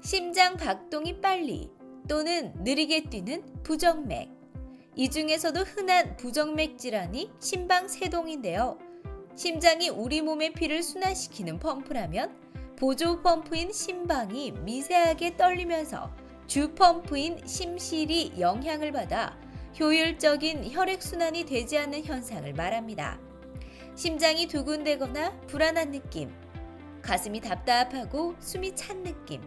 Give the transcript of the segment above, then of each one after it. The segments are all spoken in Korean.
심장 박동이 빨리 또는 느리게 뛰는 부정맥. 이 중에서도 흔한 부정맥 질환이 심방세동인데요. 심장이 우리 몸의 피를 순환시키는 펌프라면 보조 펌프인 심방이 미세하게 떨리면서 주 펌프인 심실이 영향을 받아 효율적인 혈액순환이 되지 않는 현상을 말합니다. 심장이 두근대거나 불안한 느낌, 가슴이 답답하고 숨이 찬 느낌,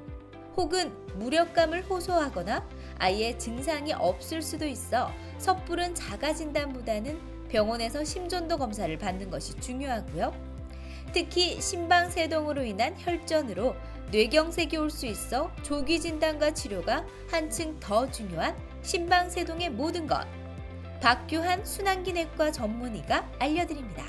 혹은 무력감을 호소하거나 아예 증상이 없을 수도 있어 섣부른 자가진단보다는 병원에서 심전도 검사를 받는 것이 중요하고요. 특히 심방세동으로 인한 혈전으로 뇌경색이 올 수 있어 조기 진단과 치료가 한층 더 중요한 심방세동의 모든 것. 박규환 순환기내과 전문의가 알려드립니다.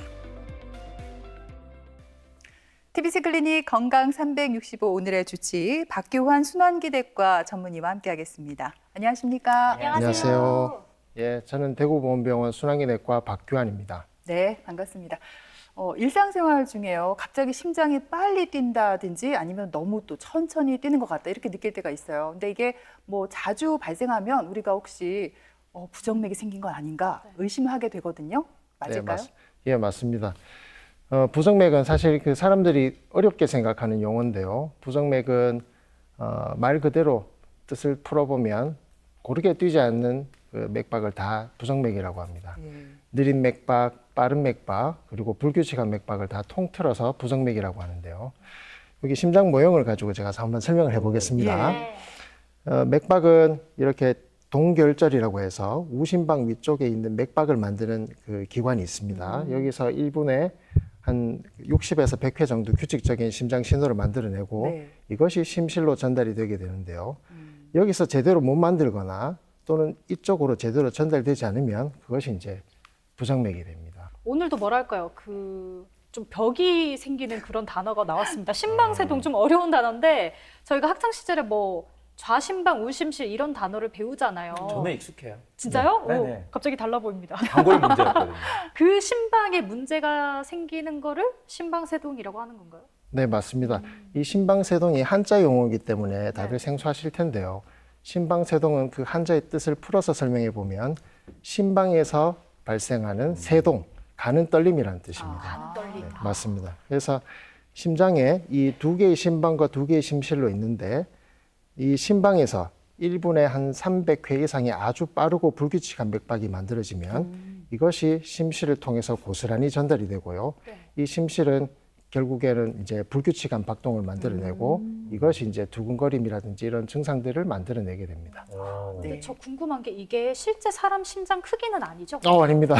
TBC 클리닉 건강 365 오늘의 주치 박규환 순환기내과 전문의와 함께하겠습니다. 안녕하십니까? 안녕하세요. 예, 저는 대구보건병원 순환기내과 박규환입니다. 네, 반갑습니다. 일상생활 중에요. 갑자기 심장이 빨리 뛴다든지 아니면 너무 또 천천히 뛰는 것 같다 이렇게 느낄 때가 있어요. 근데 이게 뭐 자주 발생하면 우리가 혹시 부정맥이 생긴 건 아닌가 의심하게 되거든요. 맞을까요? 예, 맞습니다. 부정맥은 사실 그 사람들이 어렵게 생각하는 용어인데요. 부정맥은 말 그대로 뜻을 풀어보면 고르게 뛰지 않는 그 맥박을 다 부정맥이라고 합니다. 느린 맥박, 빠른 맥박, 그리고 불규칙한 맥박을 다 통틀어서 부정맥이라고 하는데요. 여기 심장 모형을 가지고 제가 한번 설명을 해보겠습니다. 맥박은 이렇게 동결절이라고 해서 우심방 위쪽에 있는 맥박을 만드는 그 기관이 있습니다. 여기서 1분에 한 60에서 100회 정도 규칙적인 심장 신호를 만들어내고 이것이 심실로 전달이 되게 되는데요. 여기서 제대로 못 만들거나 또는 이쪽으로 제대로 전달되지 않으면 그것이 이제 부정맥이 됩니다. 오늘도 뭐랄까요? 좀 벽이 생기는 그런 단어가 나왔습니다. 심방세동 좀 어려운 단어인데 저희가 학창 시절에 뭐 좌심방, 우심실 이런 단어를 배우잖아요. 저는 익숙해요. 진짜요? 네. 오, 네네. 갑자기 달라 보입니다. 단골 문제였거든요. 그 심방에 문제가 생기는 거를 심방세동이라고 하는 건가요? 네, 맞습니다. 이 심방세동이 한자 용어이기 때문에 다들 생소하실 텐데요. 심방세동은 그 한자의 뜻을 풀어서 설명해 보면 심방에서 발생하는 세동, 가는 떨림이라는 뜻입니다. 가는 떨림. 네, 맞습니다. 그래서 심장에 이 두 개의 심방과 두 개의 심실로 있는데 이 심방에서 1분에 한 300회 이상의 아주 빠르고 불규칙한 맥박이 만들어지면 이것이 심실을 통해서 고스란히 전달이 되고요. 이 심실은 결국에는 이제 불규칙한 박동을 만들어내고 이것이 이제 두근거림이라든지 이런 증상들을 만들어내게 됩니다. 근데 저 궁금한 게 이게 실제 사람 심장 크기는 아니죠? 아닙니다.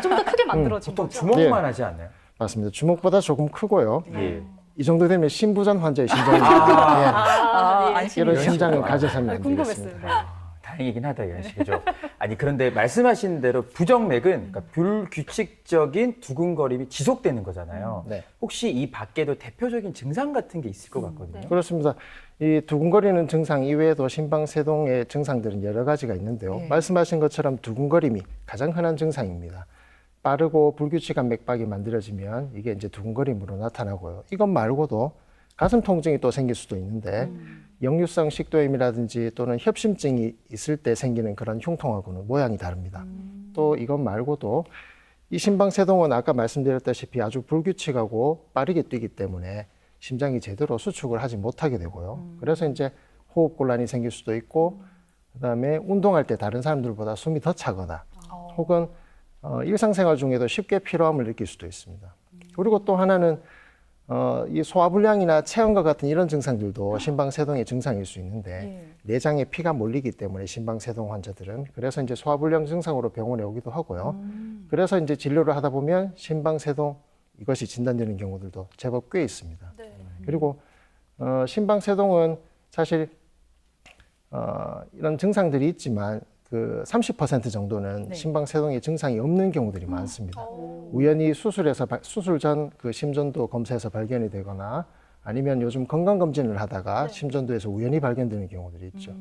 좀 더 크게 만들어진 보통 거죠? 주먹만 하지 않나요? 맞습니다. 주먹보다 조금 크고요. 예. 이 정도 되면 심부전 환자의 심장입니다. 안심이 이런 심장을 가져서는 안 궁금했어요. 되겠습니다. 다행이긴 하다 이런 식이죠. 아니 그런데 말씀하신 대로 부정맥은 그러니까 불규칙적인 두근거림이 지속되는 거잖아요. 네. 혹시 이 밖에도 대표적인 증상 같은 게 있을 것 같거든요. 그렇습니다. 이 두근거리는 증상 이외에도 심방세동의 증상들은 여러 가지가 있는데요. 말씀하신 것처럼 두근거림이 가장 흔한 증상입니다. 빠르고 불규칙한 맥박이 만들어지면 이게 이제 두근거림으로 나타나고요. 이것 말고도 가슴 통증이 또 생길 수도 있는데 역류성 식도염이라든지 또는 협심증이 있을 때 생기는 그런 흉통하고는 모양이 다릅니다. 또 이것 말고도 이 심방세동은 아까 말씀드렸다시피 아주 불규칙하고 빠르게 뛰기 때문에 심장이 제대로 수축을 하지 못하게 되고요. 그래서 이제 호흡곤란이 생길 수도 있고 그다음에 운동할 때 다른 사람들보다 숨이 더 차거나 혹은 일상생활 중에도 쉽게 피로함을 느낄 수도 있습니다. 그리고 또 하나는 이 소화불량이나 체온과 같은 이런 증상들도 심방세동의 증상일 수 있는데 내장에 피가 몰리기 때문에 심방세동 환자들은 그래서 이제 소화불량 증상으로 병원에 오기도 하고요. 그래서 이제 진료를 하다 보면 심방세동 이것이 진단되는 경우들도 제법 꽤 있습니다. 그리고 심방세동은 사실 이런 증상들이 있지만 그 30% 정도는 심방세동의 증상이 없는 경우들이 많습니다. 우연히 수술 전 그 심전도 검사에서 발견이 되거나 아니면 요즘 건강검진을 하다가 심전도에서 우연히 발견되는 경우들이 있죠.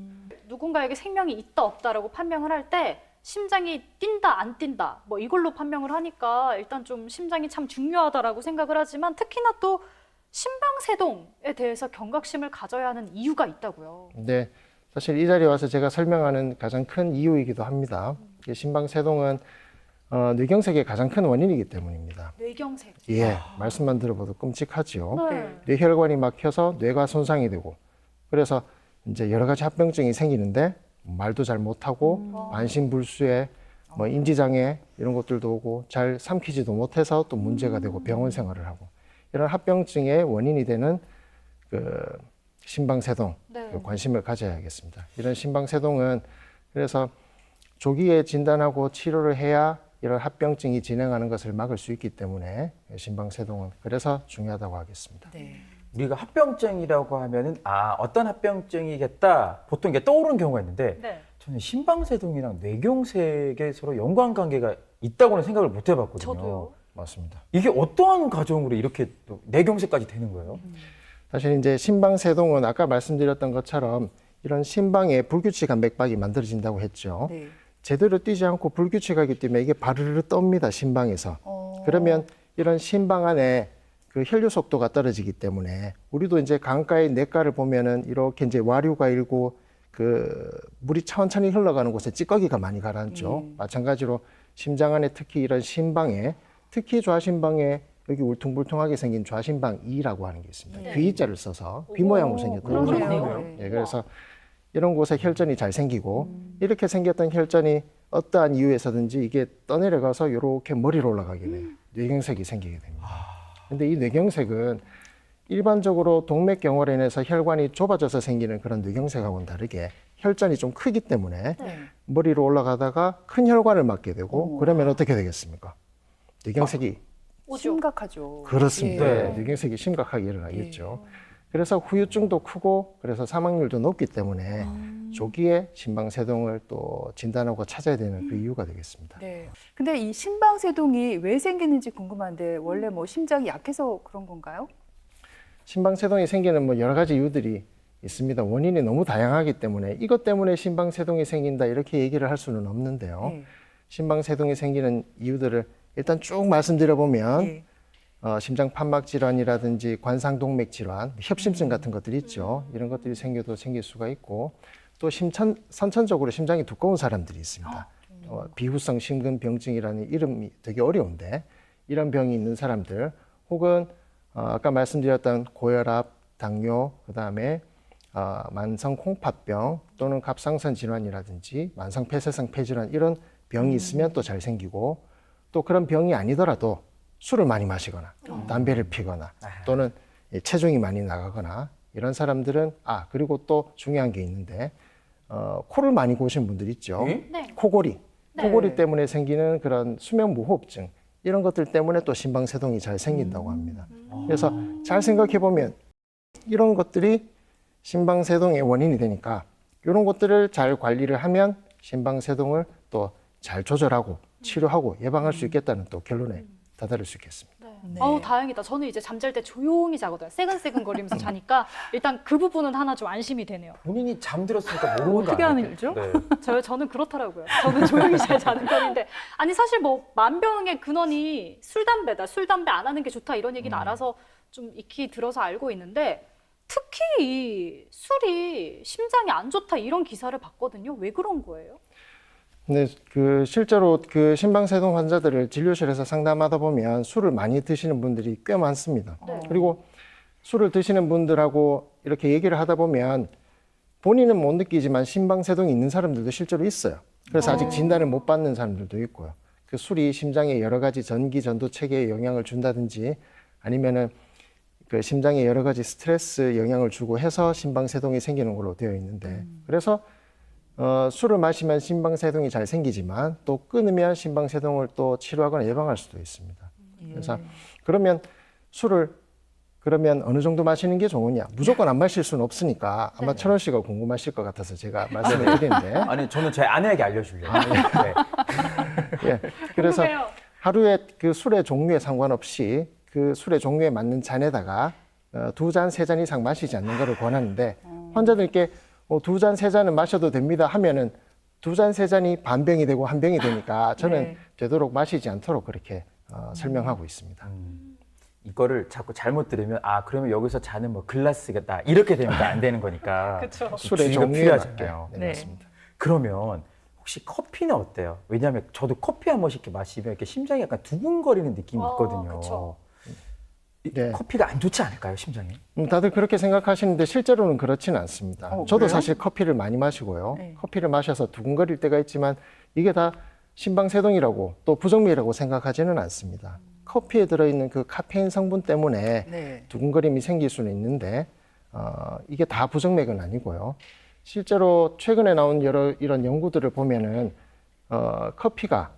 누군가에게 생명이 있다 없다라고 판명을 할 때 심장이 뛴다 안 뛴다 뭐 이걸로 판명을 하니까 일단 좀 심장이 참 중요하다라고 생각을 하지만 특히나 또 심방세동에 대해서 경각심을 가져야 하는 이유가 있다고요. 근데 사실 이 자리에 와서 제가 설명하는 가장 큰 이유이기도 합니다. 심방세동은 뇌경색의 가장 큰 원인이기 때문입니다. 뇌경색. 예, 말씀만 들어봐도 끔찍하지요. 네. 뇌혈관이 막혀서 뇌가 손상이 되고 그래서 이제 여러 가지 합병증이 생기는데 말도 잘 못하고 만신불수에 뭐 인지장애 이런 것들도 오고 잘 삼키지도 못해서 또 문제가 되고 병원 생활을 하고 이런 합병증의 원인이 되는 그 심방세동 네. 관심을 가져야겠습니다. 이런 심방세동은 그래서 조기에 진단하고 치료를 해야 이런 합병증이 진행하는 것을 막을 수 있기 때문에 심방세동은 그래서 중요하다고 하겠습니다. 네. 우리가 합병증이라고 하면은 어떤 합병증이겠다 보통 이게 떠오르는 경우가 있는데 네. 저는 심방세동이랑 뇌경색에 서로 연관관계가 있다고는 생각을 못 해봤거든요. 저도요. 맞습니다. 이게 어떠한 과정으로 이렇게 또 뇌경색까지 되는 거예요? 사실 이제 심방세동은 아까 말씀드렸던 것처럼 이런 심방에 불규칙한 맥박이 만들어진다고 했죠. 네. 제대로 뛰지 않고 불규칙하기 때문에 이게 바르르 떱니다, 심방에서. 그러면 이런 심방 안에 그 혈류 속도가 떨어지기 때문에 우리도 이제 강가의 냇가를 보면은 이렇게 이제 와류가 일고 그 물이 천천히 흘러가는 곳에 찌꺼기가 많이 가라앉죠. 마찬가지로 심장 안에 특히 이런 심방에 특히 좌심방에 여기 울퉁불퉁하게 생긴 좌심방이라고 하는 게 있습니다. 네. 귀자를 써서 귀 모양으로 생겼던 그러네요. 거죠. 네. 예, 그래서 이런 곳에 혈전이 잘 생기고 이렇게 생겼던 혈전이 어떠한 이유에서든지 이게 떠내려가서 이렇게 머리로 올라가게 돼요. 뇌경색이 생기게 됩니다. 근데 이 뇌경색은 일반적으로 동맥경화로 인해서 혈관이 좁아져서 생기는 그런 뇌경색하고는 다르게 혈전이 좀 크기 때문에 네. 머리로 올라가다가 큰 혈관을 맞게 되고 그러면 어떻게 되겠습니까? 뇌경색이 오죠. 심각하죠. 그렇습니다. 예. 네, 뇌경색이 심각하게 일어나겠죠. 그래서 후유증도 크고 그래서 사망률도 높기 때문에 조기에 심방세동을 또 진단하고 찾아야 되는 그 이유가 되겠습니다. 네. 근데 이 심방세동이 왜 생기는지 궁금한데 원래 뭐 심장이 약해서 그런 건가요? 심방세동이 생기는 뭐 여러 가지 이유들이 있습니다. 원인이 너무 다양하기 때문에 이것 때문에 심방세동이 생긴다 이렇게 얘기를 할 수는 없는데요. 네. 심방세동이 생기는 이유들을 일단 쭉 말씀드려 보면 네. 심장 판막 질환이라든지 관상동맥 질환, 협심증 같은 것들이 있죠. 이런 것들이 생겨도 생길 수가 있고 또 선천적으로 심장이 두꺼운 사람들이 있습니다. 비후성 심근병증이라는 이름이 되게 어려운데 이런 병이 있는 사람들 혹은 아까 말씀드렸던 고혈압, 당뇨, 그다음에 만성 콩팥병 또는 갑상선 질환이라든지 만성 폐쇄성 폐질환 이런 병이 있으면 또 잘 생기고 또 그런 병이 아니더라도 술을 많이 마시거나 담배를 피거나 또는 체중이 많이 나가거나 이런 사람들은 그리고 또 중요한 게 있는데 코를 많이 고신 분들 있죠. 네? 네. 코골이 네. 때문에 생기는 그런 수면 무호흡증 이런 것들 때문에 또 심방세동이 잘 생긴다고 합니다. 그래서 잘 생각해 보면 이런 것들이 심방세동의 원인이 되니까 이런 것들을 잘 관리를 하면 심방세동을 또 잘 조절하고 치료하고 예방할 수 있겠다는 또 결론에 다다를 수 있겠습니다. 네. 아우 다행이다. 저는 이제 잠잘 때 조용히 자거든요. 새근새근 거리면서 자니까 일단 그 부분은 하나 좀 안심이 되네요. 본인이 잠들었으니까 모르는 거 어떻게 아니에요? 하는 일이죠? 네. 저는 그렇더라고요. 저는 조용히 잘 자는 편인데 아니 사실 뭐 만병의 근원이 술 담배다. 술 담배 안 하는 게 좋다 이런 얘기는 알아서 좀 익히 들어서 알고 있는데 특히 이 술이 심장에 안 좋다 이런 기사를 봤거든요. 왜 그런 거예요? 근데 그 실제로 그 심방세동 환자들을 진료실에서 상담하다 보면 술을 많이 드시는 분들이 꽤 많습니다. 네. 그리고 술을 드시는 분들하고 이렇게 얘기를 하다 보면 본인은 못 느끼지만 심방세동이 있는 사람들도 실제로 있어요. 그래서 아직 진단을 못 받는 사람들도 있고요. 그 술이 심장에 여러 가지 전기 전도 체계에 영향을 준다든지 아니면은 그 심장에 여러 가지 스트레스 영향을 주고 해서 심방세동이 생기는 걸로 되어 있는데 그래서 술을 마시면 심방세동이 잘 생기지만 또 끊으면 심방세동을 또 치료하거나 예방할 수도 있습니다. 그래서 그러면 술을 그러면 어느 정도 마시는 게 좋으냐? 무조건 안 마실 수는 없으니까 아마 철원 씨가 궁금하실 것 같아서 제가 말씀을 드리는데 아니 저는 제 아내에게 알려주려고. 네. 예, 그래서 궁금해요. 하루에 그 술의 종류에 상관없이 그 술의 종류에 맞는 잔에다가 2잔, 3잔 이상 마시지 않는 것을 권하는데 환자들께 2잔, 3잔은 마셔도 됩니다 하면은 2잔, 3잔이 반병이 되고 한 병이 되니까 저는 네. 되도록 마시지 않도록 그렇게 설명하고 있습니다. 이거를 자꾸 잘못 들으면 그러면 여기서 자는 뭐 글라스겠다 이렇게 되면 안 되는 거니까 그렇죠. 술의 주의가 종류에 필요하잖아요. 맞게. 네. 맞습니다. 그러면 혹시 커피는 어때요? 왜냐하면 저도 커피 한 번씩 이렇게 마시면 이렇게 심장이 약간 두근거리는 느낌이 있거든요. 그쵸. 네. 커피가 안 좋지 않을까요, 심장에? 다들 그렇게 생각하시는데 실제로는 그렇지는 않습니다. 저도 그래요? 사실 커피를 많이 마시고요. 네. 커피를 마셔서 두근거릴 때가 있지만 이게 다 심방세동이라고 또 부정맥이라고 생각하지는 않습니다. 커피에 들어있는 그 카페인 성분 때문에 네. 두근거림이 생길 수는 있는데 이게 다 부정맥은 아니고요. 실제로 최근에 나온 여러 이런 연구들을 보면은 커피가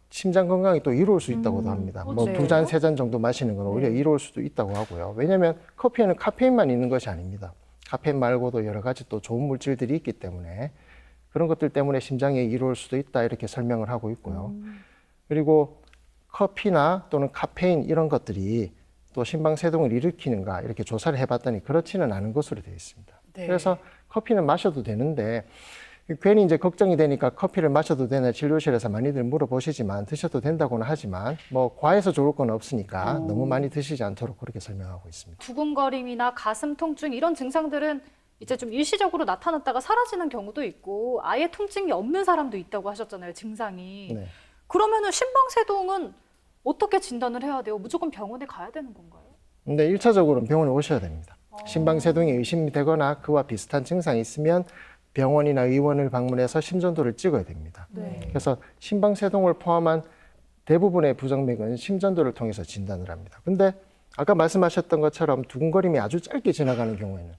심장 건강에 또 이로울 수 있다고도 합니다. 뭐 네. 2잔, 3잔 정도 마시는 건 오히려 이로울 수도 있다고 하고요. 왜냐하면 커피에는 카페인만 있는 것이 아닙니다. 카페인 말고도 여러 가지 또 좋은 물질들이 있기 때문에 그런 것들 때문에 심장에 이로울 수도 있다 이렇게 설명을 하고 있고요. 그리고 커피나 또는 카페인 이런 것들이 또 심방세동을 일으키는가 이렇게 조사를 해봤더니 그렇지는 않은 것으로 되어 있습니다. 네. 그래서 커피는 마셔도 되는데 괜히 이제 걱정이 되니까 커피를 마셔도 되나 진료실에서 많이들 물어보시지만 드셔도 된다고는 하지만 뭐 과해서 좋을 건 없으니까 너무 많이 드시지 않도록 그렇게 설명하고 있습니다. 두근거림이나 가슴 통증 이런 증상들은 이제 좀 일시적으로 나타났다가 사라지는 경우도 있고 아예 통증이 없는 사람도 있다고 하셨잖아요, 증상이. 네. 그러면은 심방세동은 어떻게 진단을 해야 돼요? 무조건 병원에 가야 되는 건가요? 근데 1차적으로는 병원에 오셔야 됩니다. 심방세동이 의심이 되거나 그와 비슷한 증상이 있으면 병원이나 의원을 방문해서 심전도를 찍어야 됩니다. 네. 그래서 심방세동을 포함한 대부분의 부정맥은 심전도를 통해서 진단을 합니다. 근데 아까 말씀하셨던 것처럼 두근거림이 아주 짧게 지나가는 경우에는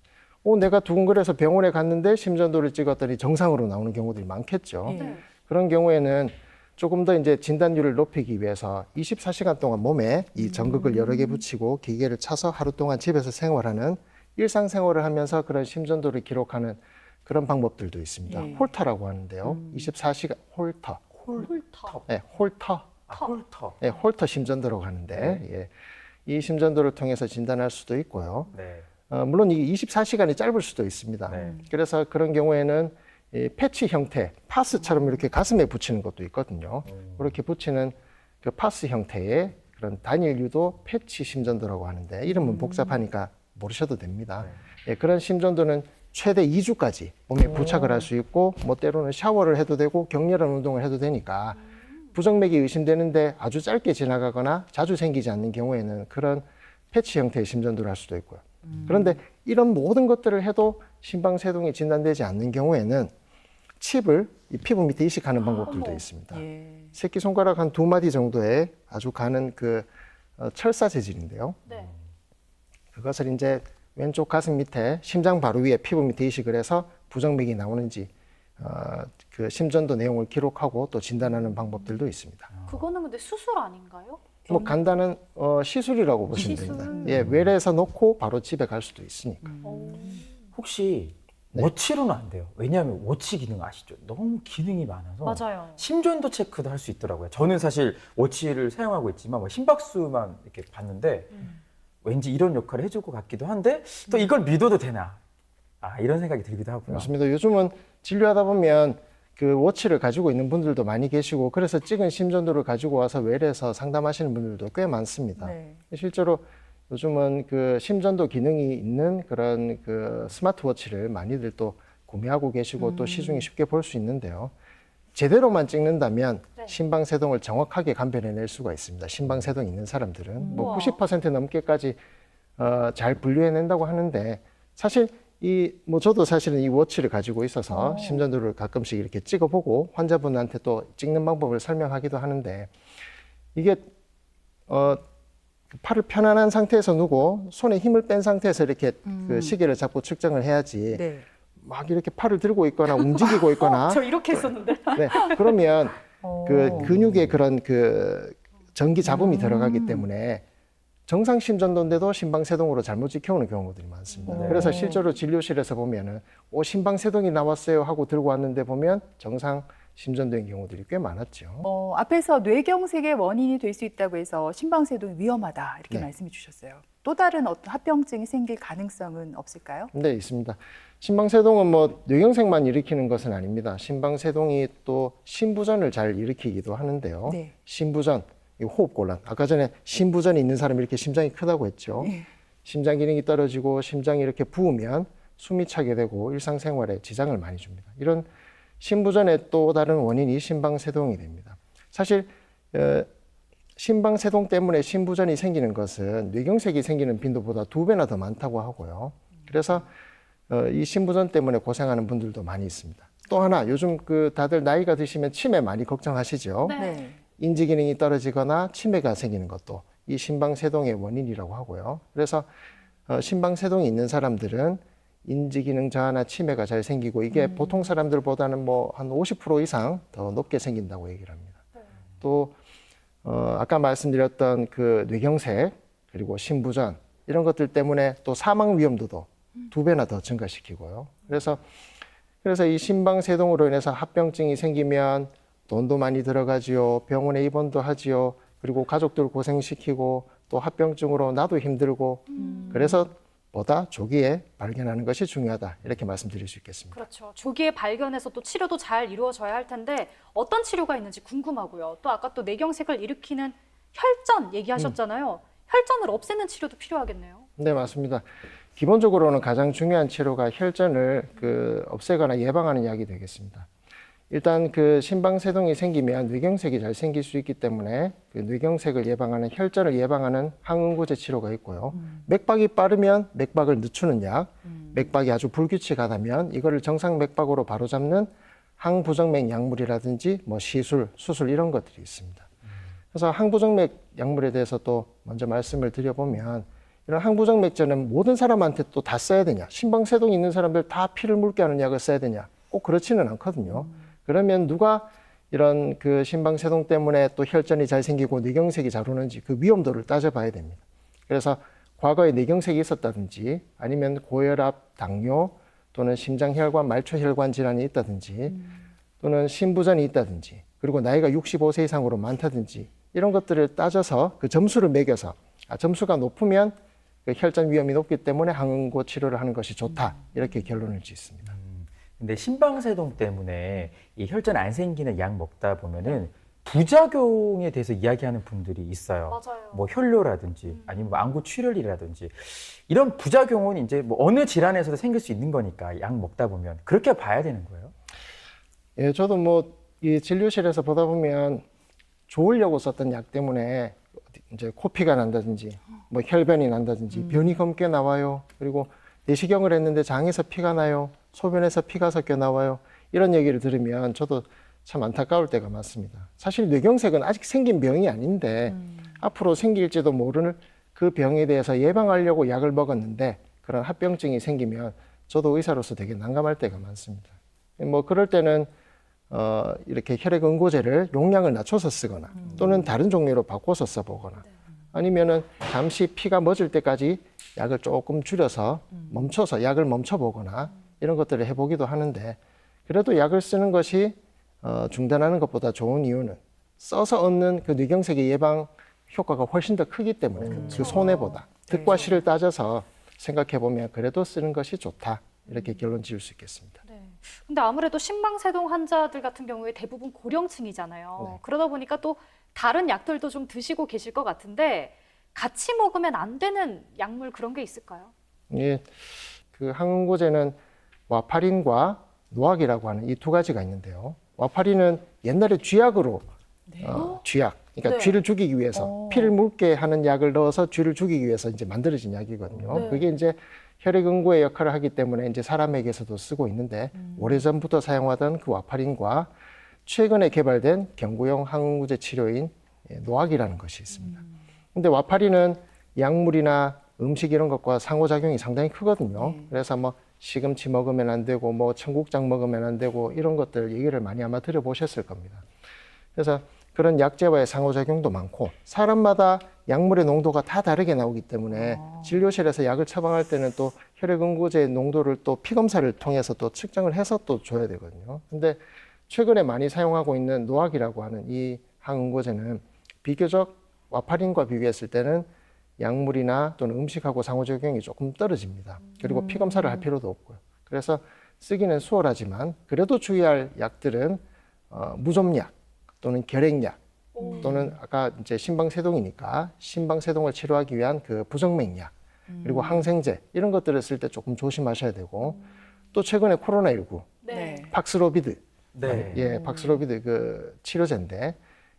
내가 두근거려서 병원에 갔는데 심전도를 찍었더니 정상으로 나오는 경우들이 많겠죠. 네. 그런 경우에는 조금 더 이제 진단율을 높이기 위해서 24시간 동안 몸에 이 전극을 여러 개 붙이고 기계를 차서 하루 동안 집에서 생활하는 일상생활을 하면서 그런 심전도를 기록하는 그런 방법들도 있습니다. 예. 홀터라고 하는데요. 24시간 홀터. 홀터. 네, 홀터. 홀터. 네, 홀터 심전도라고 하는데 예. 이 심전도를 통해서 진단할 수도 있고요. 네. 물론 이게 24시간이 짧을 수도 있습니다. 네. 그래서 그런 경우에는 이 패치 형태, 파스처럼 이렇게 가슴에 붙이는 것도 있거든요. 그렇게 붙이는 그 파스 형태의 그런 단일유도 패치 심전도라고 하는데 이름은 복잡하니까 모르셔도 됩니다. 예, 그런 심전도는 최대 2주까지 몸에 부착을 할 수 있고 뭐 때로는 샤워를 해도 되고 격렬한 운동을 해도 되니까 부정맥이 의심되는데 아주 짧게 지나가거나 자주 생기지 않는 경우에는 그런 패치 형태의 심전도를 할 수도 있고요. 그런데 이런 모든 것들을 해도 심방세동이 진단되지 않는 경우에는 칩을 이 피부 밑에 이식하는 방법들도 있습니다. 예. 새끼손가락 한 2마디 정도의 아주 가는 그 철사 재질인데요. 네. 그것을 이제 왼쪽 가슴 밑에 심장 바로 위에 피부 밑에 이식을 해서 부정맥이 나오는지 그 심전도 내용을 기록하고 또 진단하는 방법들도 있습니다. 그거는 근데 수술 아닌가요? 뭐 간단한 시술이라고 보시면 시술. 됩니다. 예, 외래에서 놓고 바로 집에 갈 수도 있으니까. 혹시 네. 워치로는 안 돼요. 왜냐하면 워치 기능 아시죠? 너무 기능이 많아서 맞아요. 심전도 체크도 할 수 있더라고요. 저는 사실 워치를 사용하고 있지만 뭐 심박수만 이렇게 봤는데 왠지 이런 역할을 해줄 것 같기도 한데 또 이걸 믿어도 되나? 이런 생각이 들기도 하고요. 맞습니다. 요즘은 진료하다 보면 그 워치를 가지고 있는 분들도 많이 계시고 그래서 찍은 심전도를 가지고 와서 외래에서 상담하시는 분들도 꽤 많습니다. 네. 실제로 요즘은 그 심전도 기능이 있는 그런 그 스마트워치를 많이들 또 구매하고 계시고 또 시중에 쉽게 볼 수 있는데요. 제대로만 찍는다면 네. 심방세동을 정확하게 감별해낼 수가 있습니다. 심방세동 있는 사람들은 뭐 우와. 90% 넘게까지 잘 분류해낸다고 하는데 사실 뭐 저도 사실은 이 워치를 가지고 있어서 심전도를 가끔씩 이렇게 찍어보고 환자분한테 또 찍는 방법을 설명하기도 하는데 이게 팔을 편안한 상태에서 누고 손에 힘을 뺀 상태에서 이렇게 그 시계를 잡고 측정을 해야지 네. 막 이렇게 팔을 들고 있거나 움직이고 있거나 저 이렇게 했었는데. 네, 그러면 그 어. 근육에 그런 그 전기 잡음이 들어가기 때문에 정상 심전도인데도 심방세동으로 잘못 지켜오는 경우들이 많습니다. 네. 그래서 실제로 진료실에서 보면은 심방세동이 나왔어요 하고 들고 왔는데 보면 정상 심전도인 경우들이 꽤 많았죠. 앞에서 뇌경색의 원인이 될 수 있다고 해서 심방세동이 위험하다 이렇게 네. 말씀해 주셨어요. 또 다른 어떤 합병증이 생길 가능성은 없을까요? 네, 있습니다. 심방세동은 뭐 뇌경색만 일으키는 것은 아닙니다. 심방세동이 또 심부전을 잘 일으키기도 하는데요. 네. 심부전, 이 호흡곤란. 아까 전에 심부전이 있는 사람이 이렇게 심장이 크다고 했죠. 심장 기능이 떨어지고 심장이 이렇게 부으면 숨이 차게 되고 일상생활에 지장을 많이 줍니다. 이런 심부전의 또 다른 원인이 심방세동이 됩니다. 사실 심방세동 때문에 심부전이 생기는 것은 뇌경색이 생기는 빈도보다 2배나 더 많다고 하고요. 그래서 이 심부전 때문에 고생하는 분들도 많이 있습니다. 또 하나 요즘 다들 나이가 드시면 치매 많이 걱정하시죠. 네. 인지 기능이 떨어지거나 치매가 생기는 것도 이 심방세동의 원인이라고 하고요. 그래서 심방세동이 있는 사람들은 인지 기능 저하나 치매가 잘 생기고 이게 보통 사람들보다는 뭐 한 50% 이상 더 높게 생긴다고 얘기를 합니다. 또 아까 말씀드렸던 그 뇌경색 그리고 심부전 이런 것들 때문에 또 사망 위험도도 2배나 더 증가시키고요. 그래서 이 심방세동으로 인해서 합병증이 생기면 돈도 많이 들어가지요. 병원에 입원도 하지요. 그리고 가족들 고생시키고 또 합병증으로 나도 힘들고 그래서 보다 조기에 발견하는 것이 중요하다. 이렇게 말씀드릴 수 있겠습니다. 그렇죠. 조기에 발견해서 또 치료도 잘 이루어져야 할 텐데 어떤 치료가 있는지 궁금하고요. 또 아까 또 뇌경색을 일으키는 혈전 얘기하셨잖아요. 혈전을 없애는 치료도 필요하겠네요. 네, 맞습니다. 기본적으로는 가장 중요한 치료가 혈전을 없애거나 예방하는 약이 되겠습니다. 일단 심방세동이 생기면 뇌경색이 잘 생길 수 있기 때문에 뇌경색을 예방하는 혈전을 예방하는 항응고제 치료가 있고요. 맥박이 빠르면 맥박을 늦추는 약, 맥박이 아주 불규칙하다면 이거를 정상 맥박으로 바로잡는 항부정맥 약물이라든지 뭐 시술, 수술 이런 것들이 있습니다. 그래서 항부정맥 약물에 대해서 또 먼저 말씀을 드려보면 이런 항부정맥제는 모든 사람한테 또 다 써야 되냐? 심방세동이 있는 사람들 다 피를 묽게 하는 약을 써야 되냐? 꼭 그렇지는 않거든요. 그러면 누가 이런 심방세동 때문에 또 혈전이 잘 생기고 뇌경색이 잘 오는지 그 위험도를 따져봐야 됩니다. 그래서 과거에 뇌경색이 있었다든지 아니면 고혈압, 당뇨 또는 심장혈관, 말초혈관 질환이 있다든지 또는 심부전이 있다든지 그리고 나이가 65세 이상으로 많다든지 이런 것들을 따져서 그 점수를 매겨서 점수가 높으면 혈전 위험이 높기 때문에 항응고 치료를 하는 것이 좋다. 이렇게 결론을 짓습니다. 근데 심방세동 때문에 이 혈전 안 생기는 약 먹다 보면은 부작용에 대해서 이야기하는 분들이 있어요. 맞아요. 뭐 혈뇨라든지 아니면 안구 출혈이라든지 이런 부작용은 이제 뭐 어느 질환에서도 생길 수 있는 거니까 약 먹다 보면 그렇게 봐야 되는 거예요. 예, 저도 뭐 이 진료실에서 보다 보면 좋으려고 썼던 약 때문에 이제 코피가 난다든지 뭐 혈변이 난다든지 변이 검게 나와요. 그리고 내시경을 했는데 장에서 피가 나요. 소변에서 피가 섞여 나와요. 이런 얘기를 들으면 저도 참 안타까울 때가 많습니다. 사실 뇌경색은 아직 생긴 병이 아닌데 앞으로 생길지도 모르는 그 병에 대해서 예방하려고 약을 먹었는데 그런 합병증이 생기면 저도 의사로서 되게 난감할 때가 많습니다. 뭐 그럴 때는 이렇게 혈액응고제를 용량을 낮춰서 쓰거나 또는 다른 종류로 바꿔서 써보거나 아니면은 잠시 피가 멎을 때까지 약을 조금 줄여서 멈춰서 약을 멈춰보거나 이런 것들을 해보기도 하는데 그래도 약을 쓰는 것이 중단하는 것보다 좋은 이유는 써서 얻는 그 뇌경색의 예방 효과가 훨씬 더 크기 때문에 그 손해보다 득과 실을 따져서 생각해보면 그래도 쓰는 것이 좋다 이렇게 결론 지을 수 있겠습니다. 네. 근데 아무래도 심방세동 환자들 같은 경우에 대부분 고령층이잖아요. 네. 그러다 보니까 또 다른 약들도 좀 드시고 계실 것 같은데 같이 먹으면 안 되는 약물 그런 게 있을까요? 예, 그 항응고제는 와파린과 노악이라고 하는 이 2가지가 있는데요. 와파린은 옛날에 쥐약으로 쥐약, 그러니까 네. 쥐를 죽이기 위해서 피를 묽게 하는 약을 넣어서 쥐를 죽이기 위해서 이제 만들어진 약이거든요. 네. 그게 이제 혈액응고의 역할을 하기 때문에 이제 사람에게서도 쓰고 있는데 오래전부터 사용하던 그 와파린과 최근에 개발된 경구용 항응고제 치료인 노악이라는 것이 있습니다. 근데 와파린은 약물이나 음식 이런 것과 상호작용이 상당히 크거든요. 그래서 뭐 시금치 먹으면 안 되고 뭐 청국장 먹으면 안 되고 이런 것들 얘기를 많이 아마 들어보셨을 겁니다. 그래서 그런 약제와의 상호작용도 많고 사람마다 약물의 농도가 다 다르게 나오기 때문에 진료실에서 약을 처방할 때는 또 혈액응고제의 농도를 또 피검사를 통해서 또 측정을 해서 또 줘야 되거든요. 근데 최근에 많이 사용하고 있는 노악이라고 하는 이 항응고제는 비교적 와파린과 비교했을 때는 약물이나 또는 음식하고 상호작용이 조금 떨어집니다. 그리고 피검사를 할 필요도 없고요. 그래서 쓰기는 수월하지만 그래도 주의할 약들은 무좀약 또는 결핵약 또는 아까 이제 심방세동이니까 심방세동을 치료하기 위한 그 부정맥약 그리고 항생제 이런 것들을 쓸 때 조금 조심하셔야 되고 또 최근에 코로나19 네. 팍스로비드 네. 예, 팍스로비드 그 치료제인데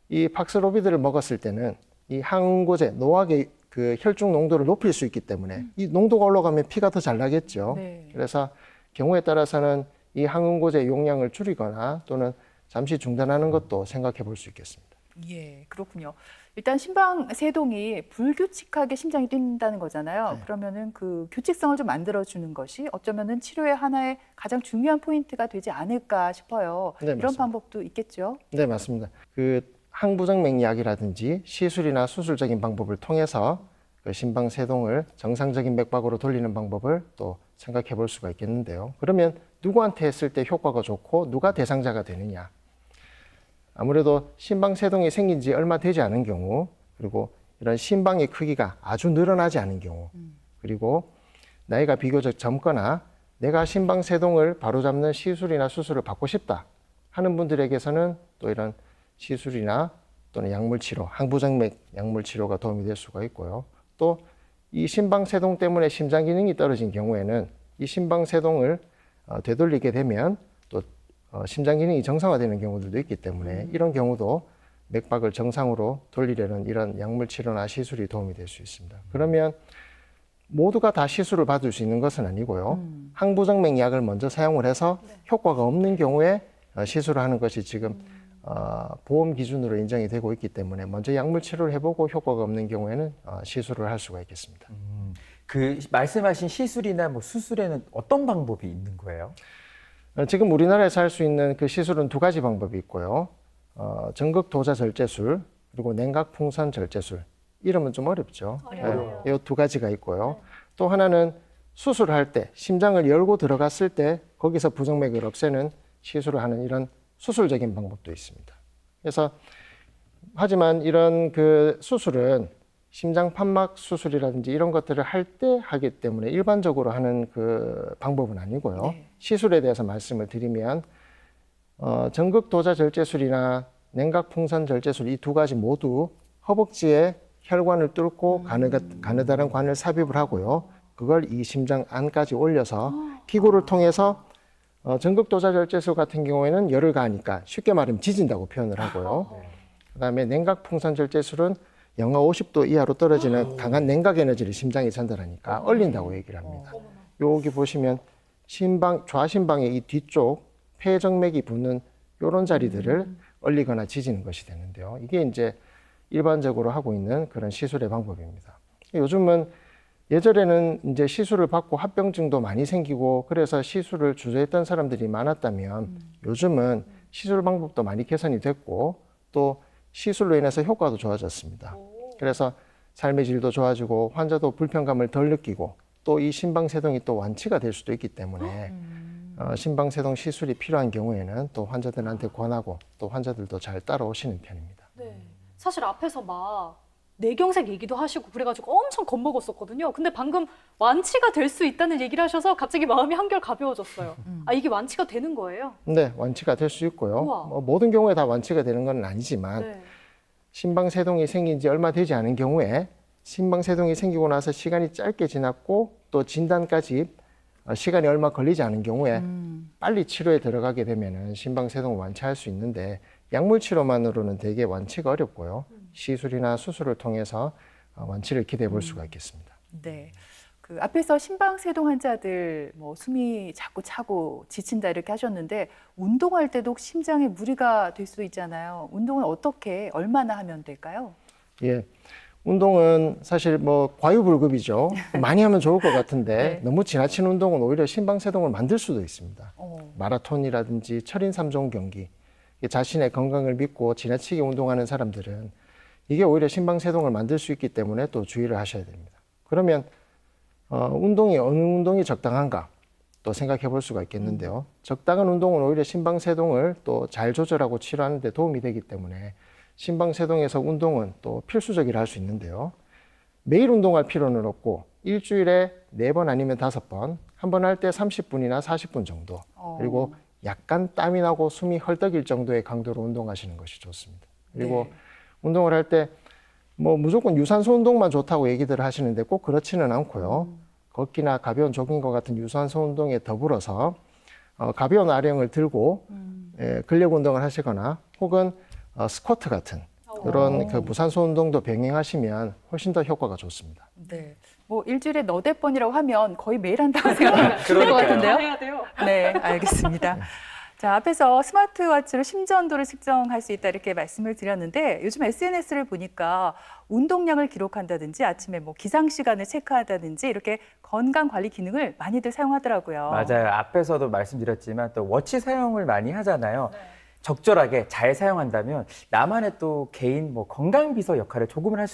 이 팍스로비드를 먹었을 때는 이 항응고제 노악의 그 혈중 농도를 높일 수 있기 때문에 이 농도가 올라가면 피가 더 잘 나겠죠. 네. 그래서 경우에 따라서는 이 항응고제 용량을 줄이거나 또는 잠시 중단하는 것도 생각해 볼 수 있겠습니다. 예, 그렇군요. 일단 심방세동이 불규칙하게 심장이 뛴다는 거잖아요. 네. 그러면은 그 규칙성을 좀 만들어주는 것이 어쩌면은 치료의 하나의 가장 중요한 포인트가 되지 않을까 싶어요. 네, 이런 맞습니다. 방법도 있겠죠. 네, 맞습니다. 그 항부정맥약이라든지 시술이나 수술적인 방법을 통해서 그 심방세동을 정상적인 맥박으로 돌리는 방법을 또 생각해 볼 수가 있겠는데요. 그러면 누구한테 했을 때 효과가 좋고 누가 대상자가 되느냐? 아무래도 심방세동이 생긴 지 얼마 되지 않은 경우, 그리고 이런 심방의 크기가 아주 늘어나지 않은 경우, 그리고 나이가 비교적 젊거나 내가 심방세동을 바로잡는 시술이나 수술을 받고 싶다 하는 분들에게서는 또 이런 시술이나 또는 약물치료, 항부정맥 약물치료가 도움이 될 수가 있고요. 또 이 심방세동 때문에 심장 기능이 떨어진 경우에는 이 심방세동을 되돌리게 되면 또 심장 기능이 정상화되는 경우들도 있기 때문에 이런 경우도 맥박을 정상으로 돌리려는 이런 약물치료나 시술이 도움이 될 수 있습니다. 그러면 모두가 다 시술을 받을 수 있는 것은 아니고요. 항부정맥 약을 먼저 사용을 해서 효과가 없는 경우에 시술을 하는 것이 지금 보험 기준으로 인정이 되고 있기 때문에 먼저 약물 치료를 해보고 효과가 없는 경우에는 시술을 할 수가 있겠습니다. 그 말씀하신 시술이나 뭐 수술에는 어떤 방법이 있는 거예요? 지금 우리나라에서 할 수 있는 그 시술은 두 가지 방법이 있고요. 전극 도자 절제술 그리고 냉각 풍선 절제술. 이름은 좀 어렵죠. 어려워요. 이 두 가지가 있고요. 또 하나는 수술할 때 심장을 열고 들어갔을 때 거기서 부정맥을 없애는 시술을 하는 이런 수술적인 방법도 있습니다. 그래서 하지만 이런 그 수술은 심장 판막 수술이라든지 이런 것들을 할 때 하기 때문에 일반적으로 하는 그 방법은 아니고요. 네. 시술에 대해서 말씀을 드리면 전극 도자 절제술이나 냉각 풍선 절제술 이 두 가지 모두 허벅지에 혈관을 뚫고 가느다란 관을 삽입을 하고요. 그걸 이 심장 안까지 올려서 피구를 통해서 전극 도자 절제술 같은 경우에는 열을 가하니까 쉽게 말하면 지진다고 표현을 하고요. 그다음에 냉각 풍선 절제술은 영하 50도 이하로 떨어지는 강한 냉각 에너지를 심장에 전달하니까 얼린다고 얘기를 합니다. 여기 보시면 좌심방의 이 뒤쪽 폐정맥이 붙는 이런 자리들을 얼리거나 지지는 것이 되는데요. 이게 이제 일반적으로 하고 있는 그런 시술의 방법입니다. 요즘은 예전에는 이제 시술을 받고 합병증도 많이 생기고 그래서 시술을 주저했던 사람들이 많았다면 요즘은 시술 방법도 많이 개선이 됐고 또 시술로 인해서 효과도 좋아졌습니다. 그래서 삶의 질도 좋아지고 환자도 불편감을 덜 느끼고 또 이 심방세동이 또 완치가 될 수도 있기 때문에 심방세동 시술이 필요한 경우에는 또 환자들한테 권하고 또 환자들도 잘 따라오시는 편입니다. 네. 사실 앞에서 막 뇌경색 얘기도 하시고 그래가지고 엄청 겁먹었었거든요. 근데 방금 완치가 될 수 있다는 얘기를 하셔서 갑자기 마음이 한결 가벼워졌어요. 아, 이게 완치가 되는 거예요? 네, 완치가 될 수 있고요. 우와. 모든 경우에 다 완치가 되는 건 아니지만 네. 심방세동이 생긴 지 얼마 되지 않은 경우에 심방세동이 생기고 나서 시간이 짧게 지났고 또 진단까지 시간이 얼마 걸리지 않은 경우에 빨리 치료에 들어가게 되면은 심방세동을 완치할 수 있는데 약물 치료만으로는 되게 완치가 어렵고요. 시술이나 수술을 통해서 완치를 기대해 볼 수가 있겠습니다. 네. 그 앞에서 심방세동 환자들 뭐 숨이 자꾸 차고 지친다 이렇게 하셨는데 운동할 때도 심장에 무리가 될 수도 있잖아요. 운동은 어떻게 얼마나 하면 될까요? 예. 운동은 사실 뭐 과유불급이죠. 많이 하면 좋을 것 같은데 네. 너무 지나친 운동은 오히려 심방세동을 만들 수도 있습니다. 어. 마라톤이라든지 철인 3종 경기, 자신의 건강을 믿고 지나치게 운동하는 사람들은 이게 오히려 심방세동을 만들 수 있기 때문에 또 주의를 하셔야 됩니다. 그러면 운동이 어느 운동이 적당한가 또 생각해 볼 수가 있겠는데요. 적당한 운동은 오히려 심방세동을 또 잘 조절하고 치료하는 데 도움이 되기 때문에 심방세동에서 운동은 또 필수적이라 할 수 있는데요. 매일 운동할 필요는 없고 일주일에 4번 아니면 5번, 한 번 할 때 30분이나 40분 정도, 그리고 약간 땀이 나고 숨이 헐떡일 정도의 강도로 운동하시는 것이 좋습니다. 그리고 네. 운동을 할 때 뭐 무조건 유산소 운동만 좋다고 얘기들 하시는데 꼭 그렇지는 않고요. 걷기나 가벼운 조깅과 같은 유산소 운동에 더불어서 가벼운 아령을 들고 근력 운동을 하시거나 혹은 스쿼트 같은 그런 그 무산소 운동도 병행하시면 훨씬 더 효과가 좋습니다. 네. 뭐 일주일에 너댓 번이라고 하면 거의 매일 한다고 생각하면 될것 그러니까요. 같은데요. 해야 돼요. 네, 알겠습니다. 자, 앞에서 스마트워치로 심전도를 측정할 수 있다 이렇게 말씀을 드렸는데 요즘 SNS를 보니까 운동량을 기록한다든지 아침에 뭐 기상 시간을 체크한다든지 이렇게 건강 관리 기능을 많이들 사용하더라고요. 맞아요. 앞에서도 말씀드렸지만 또 워치 사용을 많이 하잖아요. 적절하게 잘 사용한다면 나만의 또 개인 뭐 건강 비서 역할을 조금은 할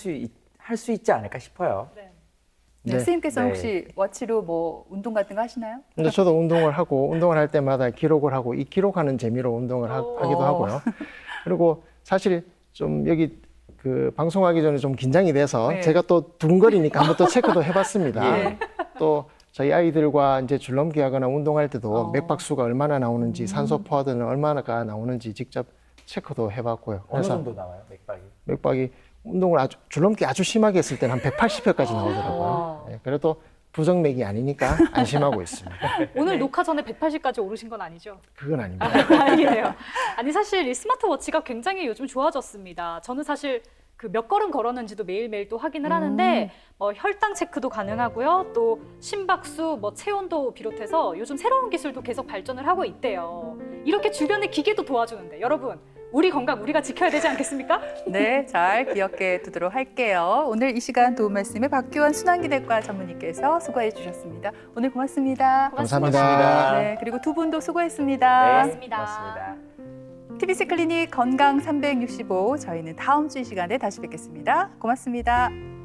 수 있지 않을까 싶어요. 네, 네. 선생님께서는 네. 혹시 워치로 뭐 운동 같은 거 하시나요? 근데 저도 운동을 하고 운동을 할 때마다 기록을 하고 이 기록하는 재미로 운동을 하기도 하고요. 그리고 사실 좀 여기 그 방송하기 전에 좀 긴장이 돼서 네. 제가 또 두근거리니까 한번 또 체크도 해봤습니다. 예. 또 저희 아이들과 이제 줄넘기 하거나 운동할 때도 맥박수가 얼마나 나오는지 산소 포화도는 얼마나 나오는지 직접 체크도 해봤고요. 어느 그래서 정도 나와요, 맥박이? 맥박이 운동을 줄넘기 아주 심하게 했을 때는 한 180회까지 나오더라고요. 네, 그래도 부정맥이 아니니까 안심하고 있습니다. 오늘 녹화 전에 180까지 오르신 건 아니죠? 그건 아닙니다. 다행이네요. 아니 사실 이 스마트워치가 굉장히 요즘 좋아졌습니다. 저는 사실 그 몇 걸음 걸었는지도 매일매일 또 확인을 하는데 혈당 체크도 가능하고요. 또 심박수, 뭐 체온도 비롯해서 요즘 새로운 기술도 계속 발전을 하고 있대요. 이렇게 주변의 기계도 도와주는데 여러분 우리 건강 우리가 지켜야 되지 않겠습니까? 네, 잘 기억해 두도록 할게요. 오늘 이 시간 도움 말씀에 박규원 순환기내과 전문의께서 수고해 주셨습니다. 오늘 고맙습니다. 감사합니다. 네, 그리고 두 분도 수고했습니다. 고맙습니다. 고맙습니다. TBC 클리닉 건강 365 저희는 다음 주 이 시간에 다시 뵙겠습니다. 고맙습니다.